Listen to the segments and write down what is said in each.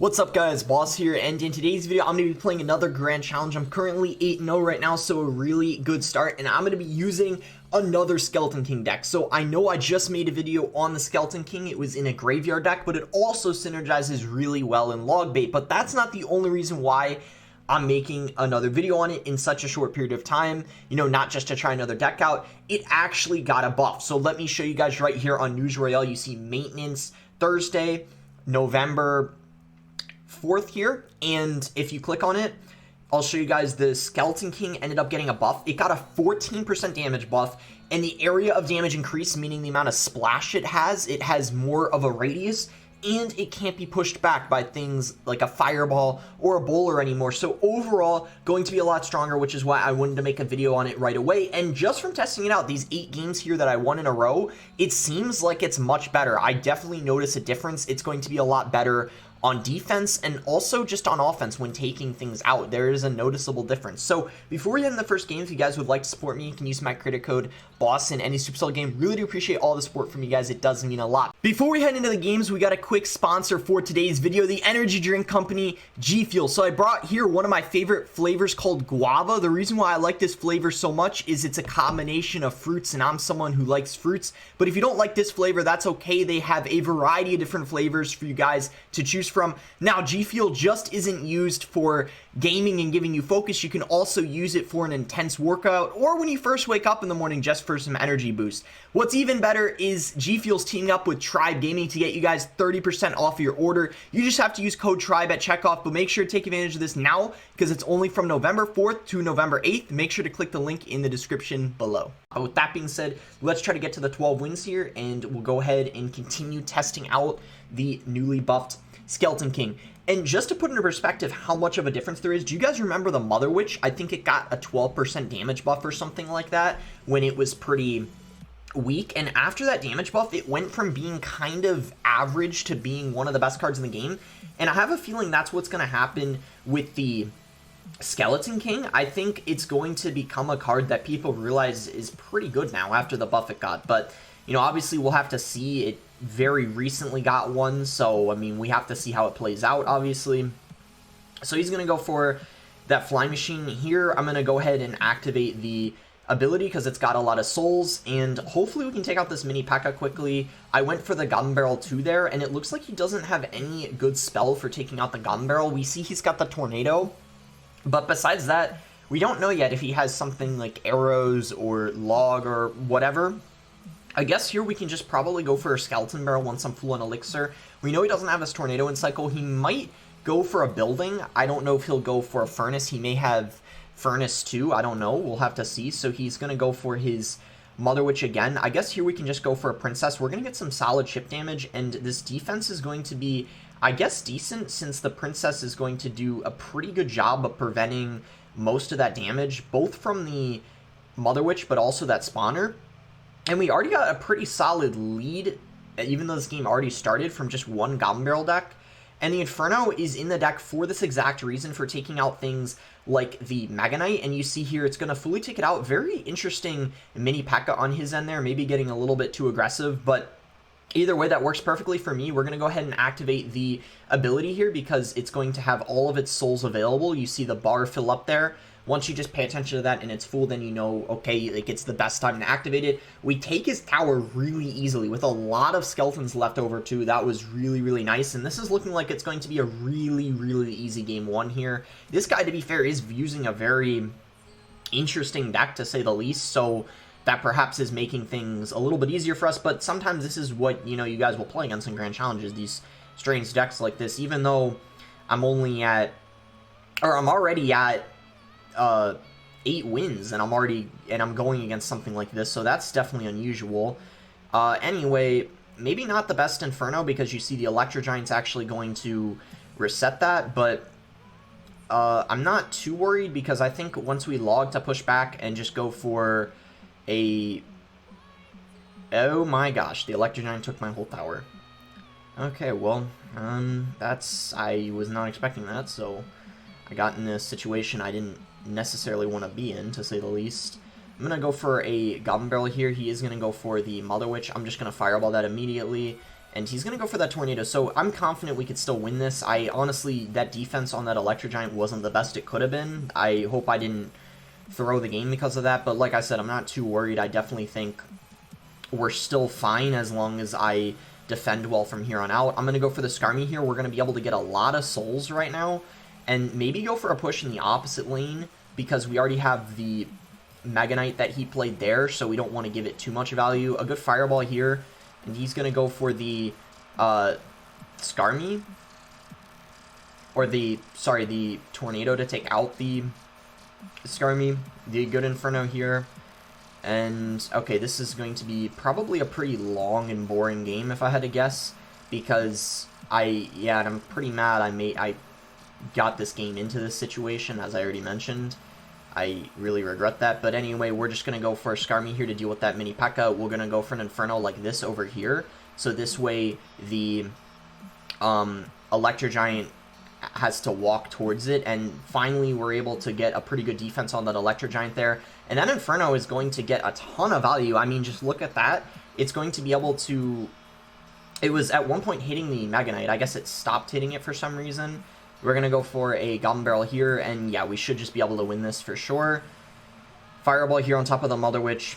What's up guys, Boss here, and in today's video I'm going to be playing another grand challenge. I'm currently 8-0 right now, so a really good start, and I'm going to be using another Skeleton King deck. So I know I just made a video on the Skeleton King. It was in a graveyard deck, but it also synergizes really well in log bait. But that's not the only reason why I'm making another video on it in such a short period of time, you know, not just to try another deck out. It actually got a buff. So let me show you guys right here on News Royale. You see maintenance Thursday, November 4th here, and if you click on it, I'll show you guys the Skeleton King ended up getting a buff. It got a 14% damage buff, and the area of damage increased, meaning the amount of splash it has more of a radius, and it can't be pushed back by things like a fireball or a bowler anymore. So overall, going to be a lot stronger, which is why I wanted to make a video on it right away. And just from testing it out, these 8 games here that I won in a row, it seems like it's much better. I definitely notice a difference. It's going to be a lot better on defense and also just on offense when taking things out. There is a noticeable difference. So before we head in the first game, if you guys would like to support me, you can use my credit code BOSS in any Supercell game. Really do appreciate all the support from you guys. It does mean a lot. Before we head into the games, we got a quick sponsor for today's video, the energy drink company G Fuel. So I brought here one of my favorite flavors called guava. The reason why I like this flavor so much is it's a combination of fruits, and I'm someone who likes fruits. But if you don't like this flavor, that's okay. They have a variety of different flavors for you guys to choose from. Now, G Fuel just isn't used for gaming and giving you focus. You can also use it for an intense workout or when you first wake up in the morning just for some energy boost. What's even better is G Fuel's teaming up with Tribe Gaming to get you guys 30% off your order. You just have to use code TRIBE at checkoff, but make sure to take advantage of this now because it's only from November 4th to November 8th. Make sure to click the link in the description below. But with that being said, let's try to get to the 12 wins here, and we'll go ahead and continue testing out the newly buffed Skeleton King. And just to put into perspective how much of a difference there is, do you guys remember the Mother Witch? I think it got a 12% damage buff or something like that when it was pretty weak, and after that damage buff, it went from being kind of average to being one of the best cards in the game. And I have a feeling that's what's going to happen with the Skeleton King. I think it's going to become a card that people realize is pretty good now after the buff it got. But, you know, obviously we'll have to see. It very recently got one, so I mean, we have to see how it plays out, obviously. So he's going to go for that flying machine here. I'm going to go ahead and activate the ability because it's got a lot of souls, and hopefully we can take out this mini P.E.K.K.A. quickly. I went for the gun barrel too there, and it looks like he doesn't have any good spell for taking out the gun barrel. We see he's got the tornado, but besides that, we don't know yet if he has something like arrows or log or whatever. I guess here we can just probably go for a skeleton barrel once I'm full on elixir. We know he doesn't have his tornado in cycle. He might go for a building. I don't know if he'll go for a furnace. He may have furnace too. I don't know. We'll have to see. So he's going to go for his Mother Witch again. I guess here we can just go for a princess. We're going to get some solid chip damage, and this defense is going to be, I guess, decent since the princess is going to do a pretty good job of preventing most of that damage, both from the Mother Witch but also that spawner. And we already got a pretty solid lead, even though this game already started, from just one Goblin Barrel deck. And the Inferno is in the deck for this exact reason, for taking out things like the Mega Knight. And you see here, it's going to fully take it out. Very interesting mini P.E.K.K.A. on his end there, maybe getting a little bit too aggressive. But either way, that works perfectly for me. We're going to go ahead and activate the ability here because it's going to have all of its souls available. You see the bar fill up there. Once you just pay attention to that and it's full, then you know, okay, like it's the best time to activate it. We take his tower really easily with a lot of skeletons left over too. That was really, really nice. And this is looking like it's going to be a really, really easy game one here. This guy, to be fair, is using a very interesting deck to say the least. So that perhaps is making things a little bit easier for us. But sometimes this is what, you know, you guys will play against in grand challenges, these strange decks like this. Even though I'm already at 8 wins, and I'm going against something like this, so that's definitely unusual. Anyway, maybe not the best Inferno because you see the Electro Giant's actually going to reset that, but I'm not too worried because I think once we log to push back and just go for a... Oh my gosh, the Electro Giant took my whole tower. Okay, well, I was not expecting that, so I got in a situation I didn't necessarily want to be in, to say the least. I'm going to go for a Goblin Barrel here. He is going to go for the Mother Witch. I'm just going to Fireball that immediately. And he's going to go for that tornado, so I'm confident we could still win this. I honestly, that defense on that Electro Giant wasn't the best it could have been. I hope I didn't throw the game because of that, but like I said, I'm not too worried. I definitely think we're still fine as long as I defend well from here on out. I'm going to go for the Skarmy here. We're going to be able to get a lot of souls right now, and maybe go for a push in the opposite lane, because we already have the Mega Knight that he played there, so we don't want to give it too much value. A good Fireball here, and he's going to go for the Skarmy, or the Tornado to take out the Skarmy. The good Inferno here. And, okay, this is going to be probably a pretty long and boring game, if I had to guess, because and I'm pretty mad I got this game into this situation, as I already mentioned. I really regret that, but anyway, we're just going to go for a Skarmy here to deal with that mini P.E.K.K.A. We're going to go for an Inferno like this over here, so this way the Electro Giant has to walk towards it, and finally we're able to get a pretty good defense on that Electro Giant there, and that Inferno is going to get a ton of value. I mean, just look at that. It's going to be able to... It was at one point hitting the Mega Knight. I guess it stopped hitting it for some reason. We're going to go for a Goblin Barrel here, and yeah, we should just be able to win this for sure. Fireball here on top of the Mother Witch,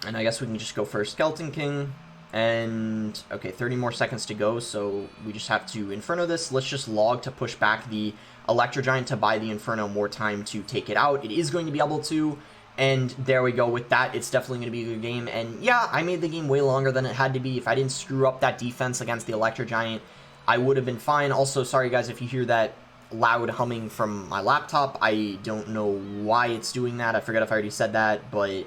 and I guess we can just go for a Skeleton King. And, okay, 30 more seconds to go, so we just have to Inferno this. Let's just log to push back the Electro Giant to buy the Inferno more time to take it out. It is going to be able to, and there we go. With that, it's definitely going to be a good game. And, yeah, I made the game way longer than it had to be. If I didn't screw up that defense against the Electro Giant, I would have been fine. Also, sorry, guys, if you hear that loud humming from my laptop. I don't know why it's doing that. I forget if I already said that, but...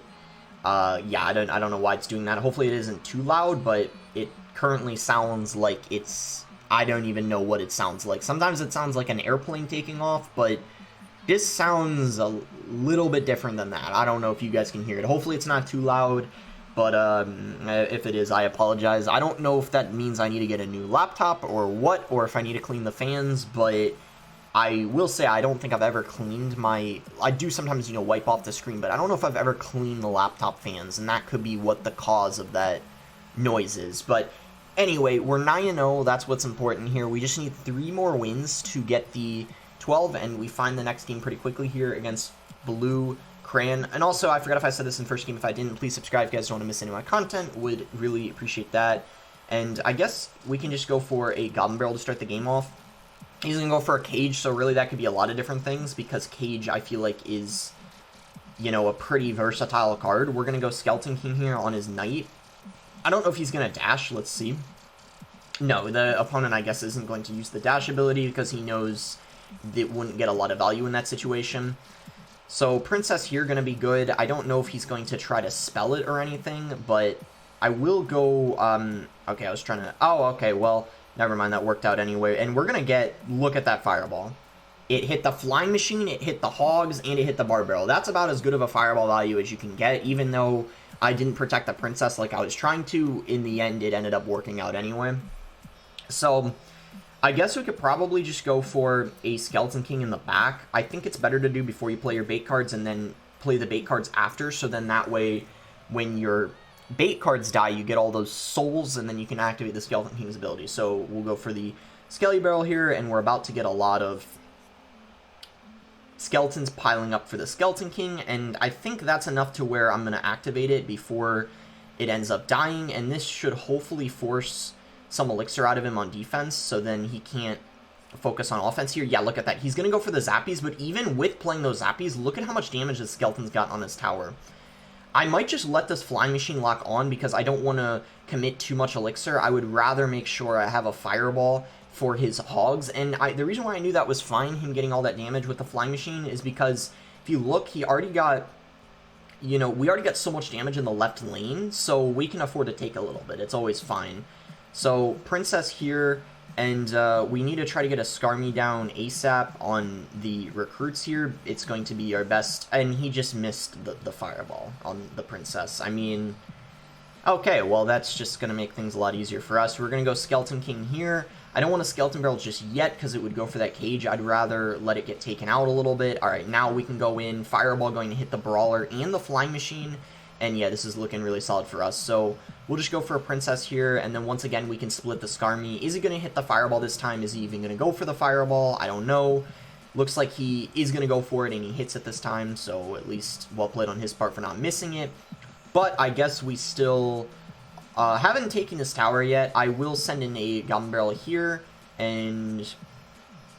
yeah, I don't know why it's doing that. Hopefully it isn't too loud, but it currently sounds like it's... I don't even know what it sounds like. Sometimes it sounds like an airplane taking off, but this sounds a little bit different than that. I don't know if you guys can hear it. Hopefully it's not too loud, but if it is, I apologize. I don't know if that means I need to get a new laptop or what, or if I need to clean the fans, but... I will say I don't think I've ever cleaned my... I do sometimes, you know, wipe off the screen, but I don't know if I've ever cleaned the laptop fans, and that could be what the cause of that noise is. But anyway, we're 9-0. That's what's important here. We just need 3 more wins to get the 12, and we find the next game pretty quickly here against Blue Cran. And also, I forgot if I said this in the first game. If I didn't, please subscribe if you guys don't want to miss any of my content. Would really appreciate that. And I guess we can just go for a Goblin Barrel to start the game off. He's going to go for a Cage, so really that could be a lot of different things, because Cage, I feel like, is, you know, a pretty versatile card. We're going to go Skeleton King here on his Knight. I don't know if he's going to dash. Let's see. No, the opponent, I guess, isn't going to use the dash ability, because he knows it wouldn't get a lot of value in that situation. So Princess here going to be good. I don't know if he's going to try to spell it or anything, but I will go... okay, I was trying to... Oh, okay, well... Never mind, that worked out anyway. And we're going to get... Look at that Fireball. It hit the Flying Machine, it hit the Hogs, and it hit the Bar Barrel. That's about as good of a Fireball value as you can get, even though I didn't protect the Princess like I was trying to. In the end, it ended up working out anyway. So, I guess we could probably just go for a Skeleton King in the back. I think it's better to do before you play your bait cards and then play the bait cards after, so then that way, when you're... bait cards die, you get all those souls, and then you can activate the Skeleton King's ability. So we'll go for the Skelly Barrel here, and we're about to get a lot of skeletons piling up for the Skeleton King, and I think that's enough to where I'm going to activate it before it ends up dying, and this should hopefully force some elixir out of him on defense, so then he can't focus on offense here. Yeah, look at that. He's going to go for the Zappies, but even with playing those Zappies, look at how much damage the Skeleton's got on his tower. I might just let this Flying Machine lock on because I don't want to commit too much elixir. I would rather make sure I have a Fireball for his Hogs. And the reason why I knew that was fine, him getting all that damage with the Flying Machine, is because if you look, he already got, you know, we already got so much damage in the left lane, so we can afford to take a little bit. It's always fine. So Princess here, and we need to try to get a Skarmy down ASAP on the recruits here. It's going to be our best, and he just missed the Fireball on the Princess. I mean, okay, well, that's just going to make things a lot easier for us. We're going to go Skeleton King here. I don't want a Skeleton Barrel just yet, because it would go for that Cage. I'd rather let it get taken out a little bit. Alright, now we can go in. Fireball going to hit the Brawler and the Flying Machine, And yeah, this is looking really solid for us. So we'll just go for a princess here, and then once again, we can split the Skarmy. Is he going to hit the fireball this time? Is he even going to go for the fireball? I don't know. Looks like he is going to go for it, and he hits it this time, so at least well played on his part for not missing it. But I guess we still haven't taken this tower yet. I will send in a Goblin Barrel here, and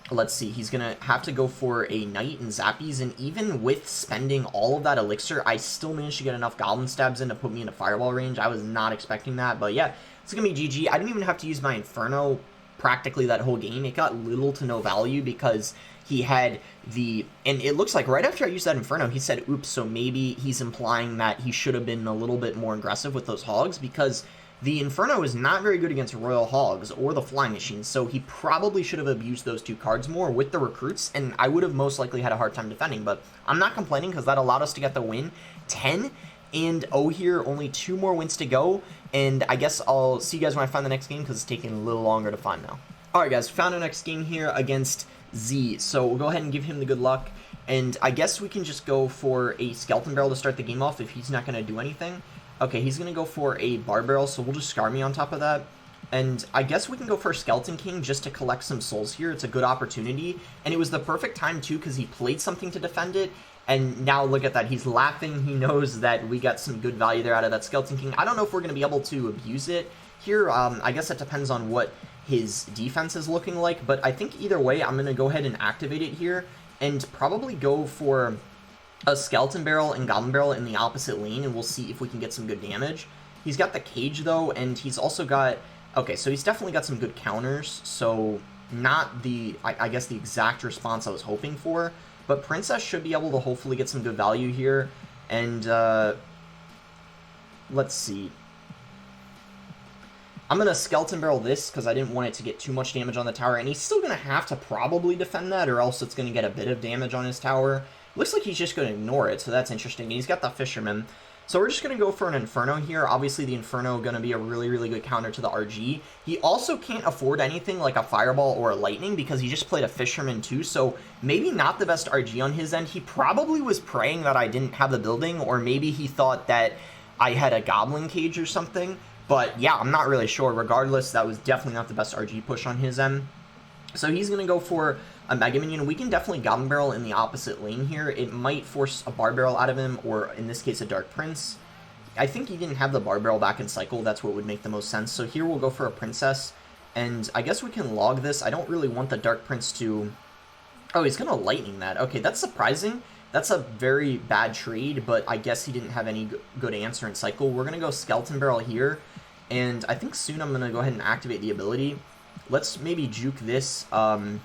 let's see, he's going to have to go for a Knight and Zappies, and even with spending all of that elixir, I still managed to get enough Goblin Stabs in to put me into Fireball range. I was not expecting that, but yeah, it's going to be GG. I didn't even have to use my Inferno practically that whole game. It got little to no value because he had the, and it looks like right after I used that Inferno, he said, oops, so maybe he's implying that he should have been a little bit more aggressive with those Hogs, because the Inferno is not very good against Royal Hogs or the Flying Machines, so he probably should have abused those two cards more with the recruits, and I would have most likely had a hard time defending, but I'm not complaining because that allowed us to get the win. 10 and 0 here, only 2 more wins to go, and I guess I'll see you guys when I find the next game because it's taking a little longer to find now. Alright guys, found our next game here against Z, so we'll go ahead and give him the good luck, and I guess we can just go for a Skeleton Barrel to start the game off if he's not going to do anything. Okay, he's going to go for a Bar Barrel, so we'll just Skarmy on top of that, and I guess we can go for a Skeleton King just to collect some souls here. It's a good opportunity, and it was the perfect time too because he played something to defend it, and now look at that, he's laughing. He knows that we got some good value there out of that Skeleton King. I don't know if we're going to be able to abuse it here. I guess that depends on what his defense is looking like, but I think either way, I'm going to go ahead and activate it here, and probably go for a Skeleton Barrel and Goblin Barrel in the opposite lane, and we'll see if we can get some good damage. He's got the Cage, though, and he's also got, okay, so he's definitely got some good counters, so not the, I guess, the exact response I was hoping for, but Princess should be able to hopefully get some good value here, and, let's see. I'm going to Skeleton Barrel this because I didn't want it to get too much damage on the tower, and he's still going to have to probably defend that, or else it's going to get a bit of damage on his tower. Looks like he's just going to ignore it, so that's interesting. And he's got the Fisherman. So we're just going to go for an Inferno here. Obviously, the Inferno going to be a really, really good counter to the RG. He also can't afford anything like a Fireball or a Lightning because he just played a Fisherman too, so maybe not the best RG on his end. He probably was praying that I didn't have the building, or maybe he thought that I had a Goblin Cage or something. But yeah, I'm not really sure. Regardless, that was definitely not the best RG push on his end. So he's going to go for a Mega Minion. We can definitely Goblin Barrel in the opposite lane here. It might force a Bar Barrel out of him, or in this case, a Dark Prince. I think he didn't have the Bar Barrel back in cycle. That's what would make the most sense. So here we'll go for a Princess, and I guess we can log this. I don't really want the Dark Prince to... Oh, he's going to Lightning that. Okay, that's surprising. That's a very bad trade, but I guess he didn't have any good answer in cycle. We're going to go Skeleton Barrel here, and I think soon I'm going to go ahead and activate the ability. Let's maybe juke this. Okay,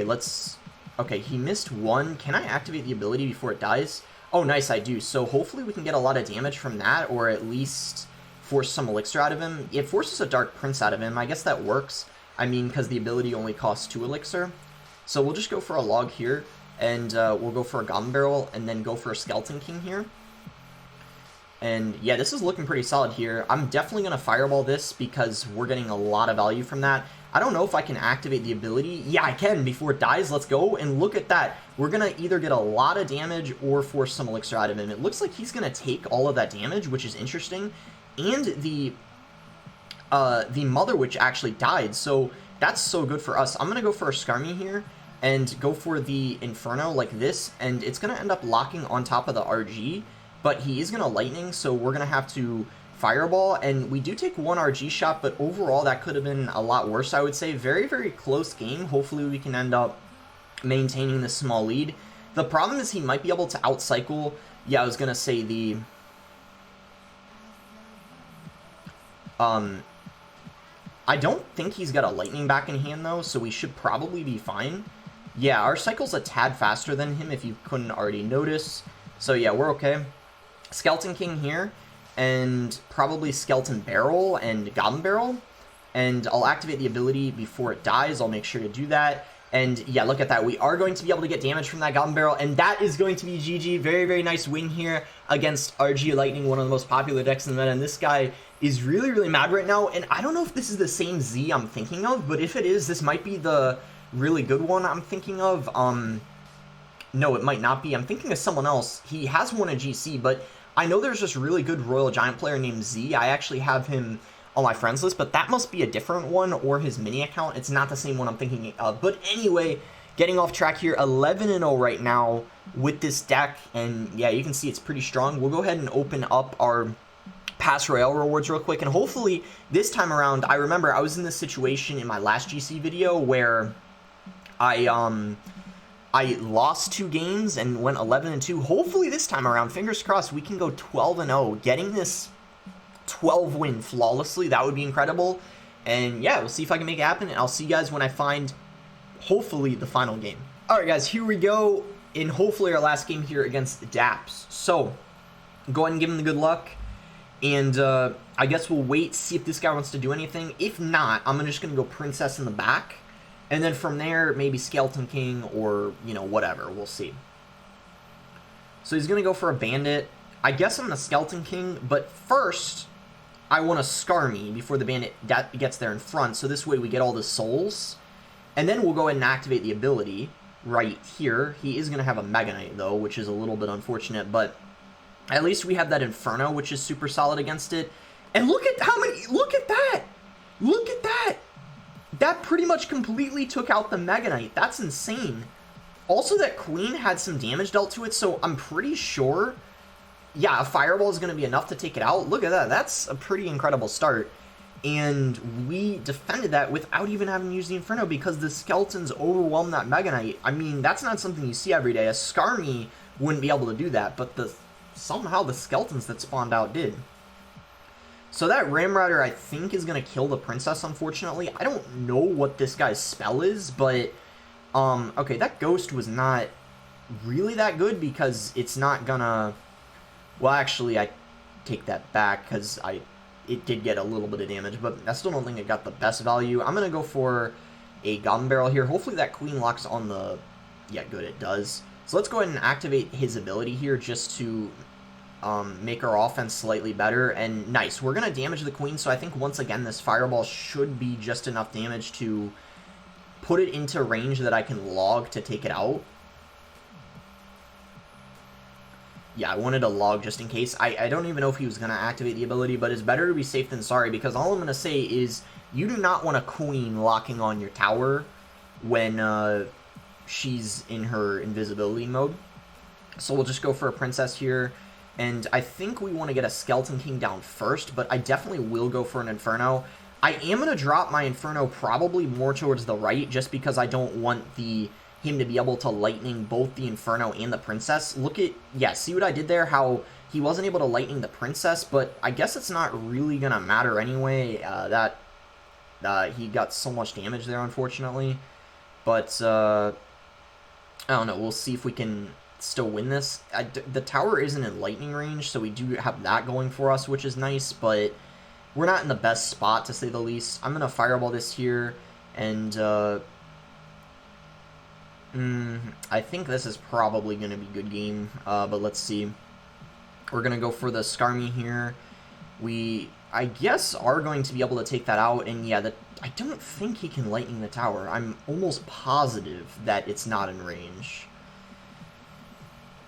let's... Okay, he missed one. Can I activate the ability before it dies? Oh, nice, I do. So hopefully we can get a lot of damage from that, or at least force some elixir out of him. It forces a Dark Prince out of him. I guess that works. I mean, because the ability only costs 2 elixir. So we'll just go for a log here, and we'll go for a Goblin Barrel, and then go for a Skeleton King here. And yeah, this is looking pretty solid here. I'm definitely going to Fireball this because we're getting a lot of value from that. I don't know if I can activate the ability. Yeah, I can before it dies. Let's go, and look at that. We're going to either get a lot of damage or force some elixir out of him. It looks like he's going to take all of that damage, which is interesting. And the Mother Witch actually died, so that's so good for us. I'm going to go for a Skarmy here and go for the Inferno like this, and it's going to end up locking on top of the RG, but he is going to Lightning, so we're going to have to Fireball, and we do take 1 RG shot, but overall that could have been a lot worse, I would say. Very, very close game. Hopefully we can end up maintaining this small lead. The problem is he might be able to outcycle, yeah, I was going to say the... I don't think he's got a Lightning back in hand, though, so we should probably be fine. Yeah, our cycle's a tad faster than him, if you couldn't already notice. So yeah, we're okay. Skeleton King here, and probably Skeleton Barrel and Goblin Barrel. And I'll activate the ability before it dies. I'll make sure to do that. And yeah, look at that. We are going to be able to get damage from that Goblin Barrel, and that is going to be GG. Very, very nice win here against RG Lightning, one of the most popular decks in the meta. And this guy is really, really mad right now. And I don't know if this is the same Z I'm thinking of, but if it is, this might be the really good one I'm thinking of. No, it might not be. I'm thinking of someone else. He has won a GC, but I know there's this really good Royal Giant player named Z. I actually have him on my friends list, but that must be a different one or his mini account. It's not the same one I'm thinking of. But anyway, getting off track here, 11-0 right now with this deck. And yeah, you can see it's pretty strong. We'll go ahead and open up our past Royale rewards real quick. And hopefully this time around, I remember I was in this situation in my last GC video where I lost 2 games and went 11-2. Hopefully this time around, fingers crossed, we can go 12-0. Getting this 12 win flawlessly, that would be incredible. And yeah, we'll see if I can make it happen. And I'll see you guys when I find, hopefully, the final game. All right, guys, here we go in hopefully our last game here against the Daps. So go ahead and give him the good luck. And I guess we'll wait, see if this guy wants to do anything. If not, I'm just going to go Princess in the back. And then from there, maybe Skeleton King or, you know, whatever. We'll see. So he's going to go for a Bandit. I guess I'm going to Skeleton King. But first, I want to Skarmy before the Bandit gets there in front. So this way we get all the souls. And then we'll go ahead and activate the ability right here. He is going to have a Mega Knight, though, which is a little bit unfortunate. But at least we have that Inferno, which is super solid against it. And look at how many... Look at that! Look at that! That pretty much completely took out the Mega Knight. That's insane. Also, that Queen had some damage dealt to it, so I'm pretty sure... Yeah, a Fireball is going to be enough to take it out. Look at that. That's a pretty incredible start. And we defended that without even having to use the Inferno because the Skeletons overwhelmed that Mega Knight. I mean, that's not something you see every day. A Skarmy wouldn't be able to do that, but somehow the Skeletons that spawned out did. So that Ramrider, I think, is going to kill the Princess, unfortunately. I don't know what this guy's spell is, but... okay, that Ghost was not really that good because it's not gonna... Well, actually, I take that back because it did get a little bit of damage, but I still don't think it got the best value. I'm going to go for a Goblin Barrel here. Hopefully that Queen locks on the... Yeah, good, it does. So let's go ahead and activate his ability here just to make our offense slightly better. And nice, we're going to damage the Queen, so I think once again this Fireball should be just enough damage to put it into range that I can log to take it out. Yeah, I wanted to log just in case. I don't even know if he was going to activate the ability, but it's better to be safe than sorry, because all I'm going to say is you do not want a Queen locking on your tower when she's in her invisibility mode. So we'll just go for a Princess here, and I think we want to get a Skeleton King down first, but I definitely will go for an Inferno. I am going to drop my Inferno probably more towards the right, just because I don't want him to be able to lightning both the Inferno and the Princess. Look at, yeah, see what I did there? How he wasn't able to lightning the Princess, but I guess it's not really gonna matter anyway. He got so much damage there, unfortunately. But, I don't know, we'll see if we can still win this. The tower isn't in lightning range, so we do have that going for us, which is nice, but we're not in the best spot, to say the least. I'm gonna Fireball this here, and, I think this is probably going to be a good game, but let's see. We're going to go for the Skarmy here. We, I guess, are going to be able to take that out, and yeah, I don't think he can lightning the tower. I'm almost positive that it's not in range.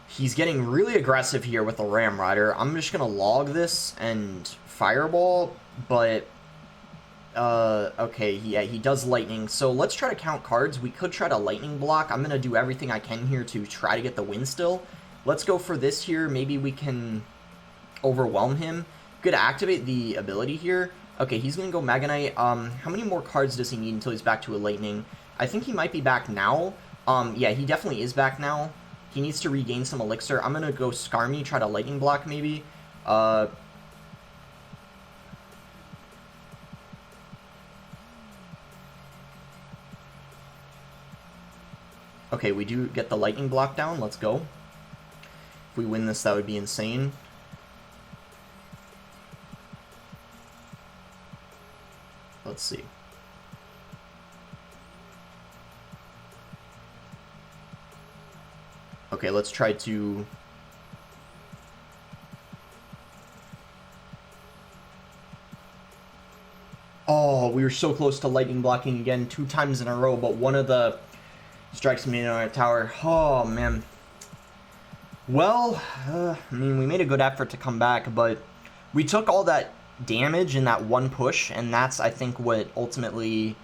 He's getting really aggressive here with the Ramrider. I'm just going to log this and Fireball, but... okay, yeah, he does lightning, so let's try to count cards. We could try to lightning block. I'm gonna do everything I can here to try to get the win still. Let's go for this here. Maybe we can overwhelm him. Good, activate the ability here. Okay, he's gonna go Mega Knight. How many more cards does he need until he's back to a lightning? I think he might be back now. Yeah, he definitely is back now. He needs to regain some elixir. I'm gonna go Skarmy, try to lightning block maybe. Okay, we do get the lightning block down. Let's go. If we win this, that would be insane. Let's see. Okay, let's try to... Oh, we were so close to lightning blocking again 2 times in a row, but one of the Strikes me in our tower. Oh, man. Well, I mean, we made a good effort to come back, but we took all that damage in that one push, and that's, I think, what ultimately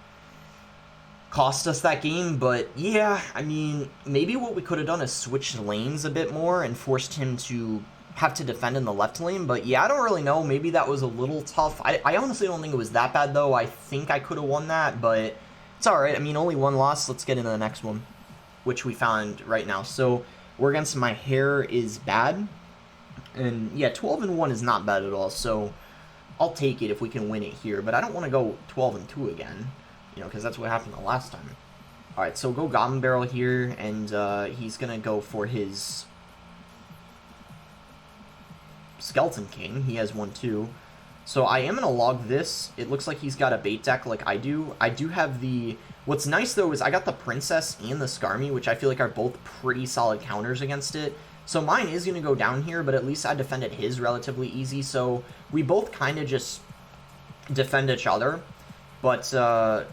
cost us that game. But yeah, I mean, maybe what we could have done is switched lanes a bit more and forced him to have to defend in the left lane. But yeah, I don't really know. Maybe that was a little tough. I honestly don't think it was that bad, though. I think I could have won that, but it's all right. I mean, only one loss. Let's get into the next one, which we found right now. So we're against My Hair is Bad. And yeah, 12-1 is not bad at all. So I'll take it if we can win it here. But I don't want to go 12-2 again, you know, because that's what happened the last time. All right, so go Goblin Barrel here, and he's going to go for his Skeleton King. He has one too. So I am going to log this. It looks like he's got a bait deck like I do. I do have the... What's nice, though, is I got the Princess and the Skarmy, which I feel like are both pretty solid counters against it. So mine is going to go down here, but at least I defended his relatively easy. So we both kind of just defend each other. But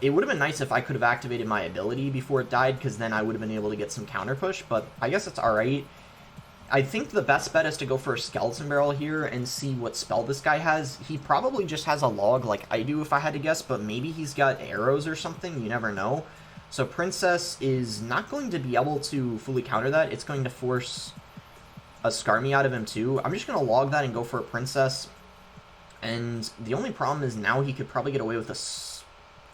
it would have been nice if I could have activated my ability before it died, because then I would have been able to get some counter push. But I guess it's alright. I think the best bet is to go for a Skeleton Barrel here and see what spell this guy has. He probably just has a log like I do if I had to guess, but maybe he's got arrows or something. You never know. So Princess is not going to be able to fully counter that. It's going to force a Skarmy out of him too. I'm just going to log that and go for a Princess. And the only problem is now he could probably get away with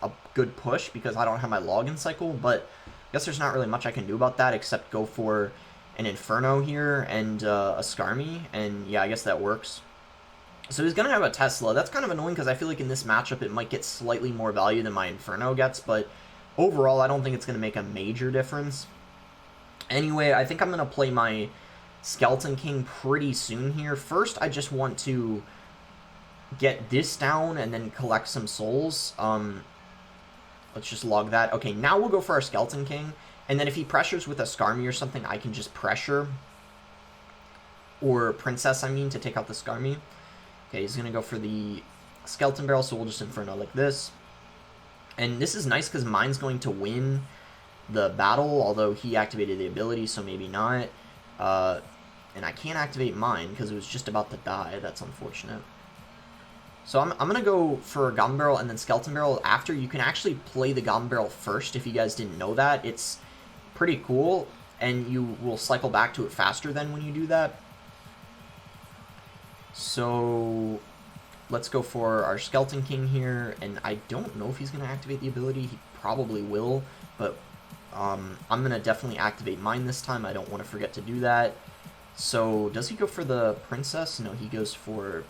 a good push because I don't have my login cycle, but I guess there's not really much I can do about that except go for an Inferno here and a Skarmy, and yeah, I guess that works. So he's going to have a Tesla. That's kind of annoying because I feel like in this matchup it might get slightly more value than my Inferno gets, but overall I don't think it's going to make a major difference. Anyway, I think I'm going to play my Skeleton King pretty soon here. First, I just want to get this down and then collect some souls. Let's just log that. Okay, now we'll go for our Skeleton King. And then if he pressures with a Skarmy or something, I can just pressure. Or Princess, I mean, to take out the Skarmy. Okay, he's going to go for the Skeleton Barrel, so we'll just Inferno like this. And this is nice because mine's going to win the battle, although he activated the ability, so maybe not. And I can't activate mine because it was just about to die. That's unfortunate. So I'm going to go for Goblin Barrel and then Skeleton Barrel after. You can actually play the Goblin Barrel first if you guys didn't know that. It's pretty cool, and you will cycle back to it faster than when you do that. So let's go for our Skeleton King here, and I don't know if he's going to activate the ability. He probably will, but I'm going to definitely activate mine this time. I don't want to forget to do that. So does he go for the Princess? No, he goes for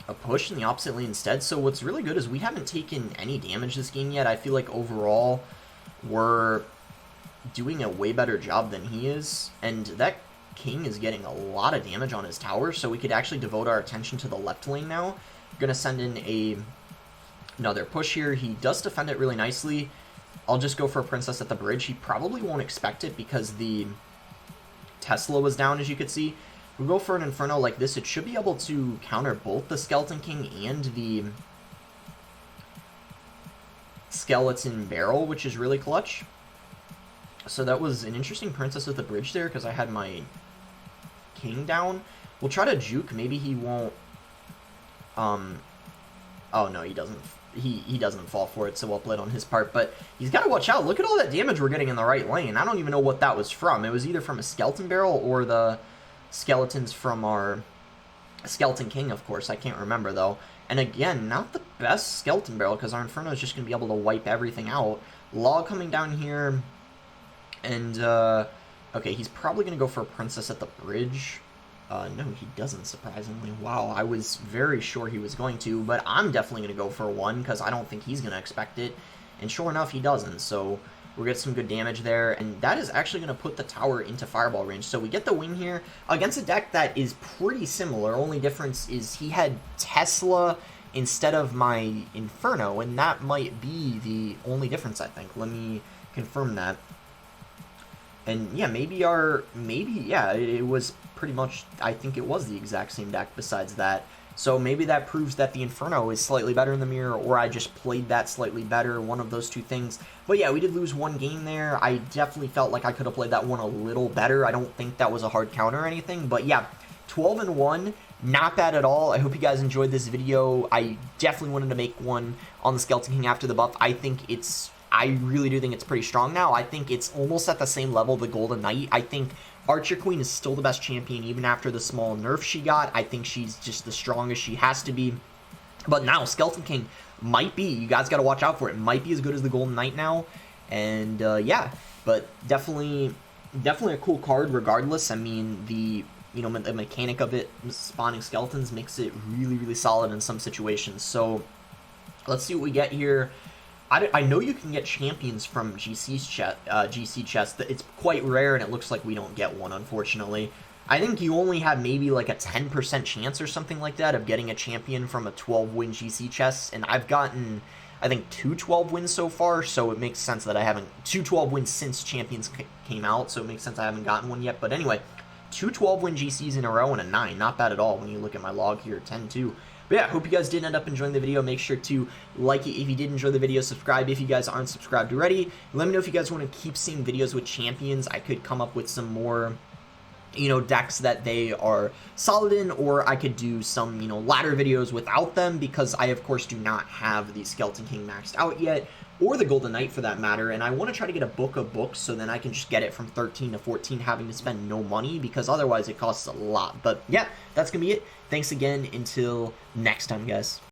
a push in the opposite lane instead. So what's really good is we haven't taken any damage this game yet. I feel like overall we're doing a way better job than he is, and that King is getting a lot of damage on his tower, so we could actually devote our attention to the left lane now. Gonna send in another push here. He does defend it really nicely. I'll just go for a Princess at the bridge. He probably won't expect it because the Tesla was down, as you could see. We'll go for an Inferno like this. It should be able to counter both the Skeleton King and the Skeleton Barrel, which is really clutch. So that was an interesting Princess at the bridge there because I had my King down. We'll try to juke. Maybe he won't... Oh, no, he doesn't. He doesn't fall for it, so well played on his part. But he's got to watch out. Look at all that damage we're getting in the right lane. I don't even know what that was from. It was either from a Skeleton Barrel or the skeletons from our Skeleton King, of course. I can't remember, though. And again, not the best Skeleton Barrel because our Inferno is just going to be able to wipe everything out. Log coming down here. And, okay, he's probably going to go for a Princess at the bridge. No, he doesn't, surprisingly. Wow, I was very sure he was going to, but I'm definitely going to go for one because I don't think he's going to expect it. And sure enough, he doesn't, so we'll get some good damage there. And that is actually going to put the tower into fireball range. So we get the win here against a deck that is pretty similar. Only difference is he had Tesla instead of my Inferno, and that might be the only difference, I think. Let me confirm that. And yeah, yeah, it was pretty much, I think it was the exact same deck besides that. So maybe that proves that the Inferno is slightly better in the mirror, or I just played that slightly better, one of those two things. But yeah, we did lose one game there. I definitely felt like I could have played that one a little better. I don't think that was a hard counter or anything, but yeah, 12-1, not bad at all. I hope you guys enjoyed this video. I definitely wanted to make one on the Skeleton King after the buff. I really do think it's pretty strong now. I think it's almost at the same level of the Golden Knight. I think Archer Queen is still the best champion even after the small nerf she got. I think she's just the strongest she has to be. But now Skeleton King might be, you guys got to watch out for it, might be as good as the Golden Knight now. And yeah, but definitely a cool card regardless. I mean, the mechanic of it spawning skeletons makes it really solid in some situations. So let's see what we get here. I know you can get champions from GC chest. It's quite rare, and it looks like we don't get one, unfortunately. I think you only have maybe like a 10% chance or something like that of getting a champion from a 12-win GC chest, and I've gotten, I think, 2 12 wins so far, so it makes sense that I haven't, 2 12 wins since champions came out, so it makes sense I haven't gotten one yet. But anyway, 2 12-win GCs in a row and a 9, not bad at all when you look at my log here, 10-2. But yeah, hope you guys did end up enjoying the video. Make sure to like it if you did enjoy the video. Subscribe if you guys aren't subscribed already. Let me know if you guys want to keep seeing videos with champions. I could come up with some more, decks that they are solid in, or I could do some, ladder videos without them, because I, of course, do not have the Skeleton King maxed out yet, or the Golden Knight for that matter, and I want to try to get a book of books so then I can just get it from 13 to 14 having to spend no money, because otherwise it costs a lot. But yeah, that's going to be it. Thanks again. Until next time, guys.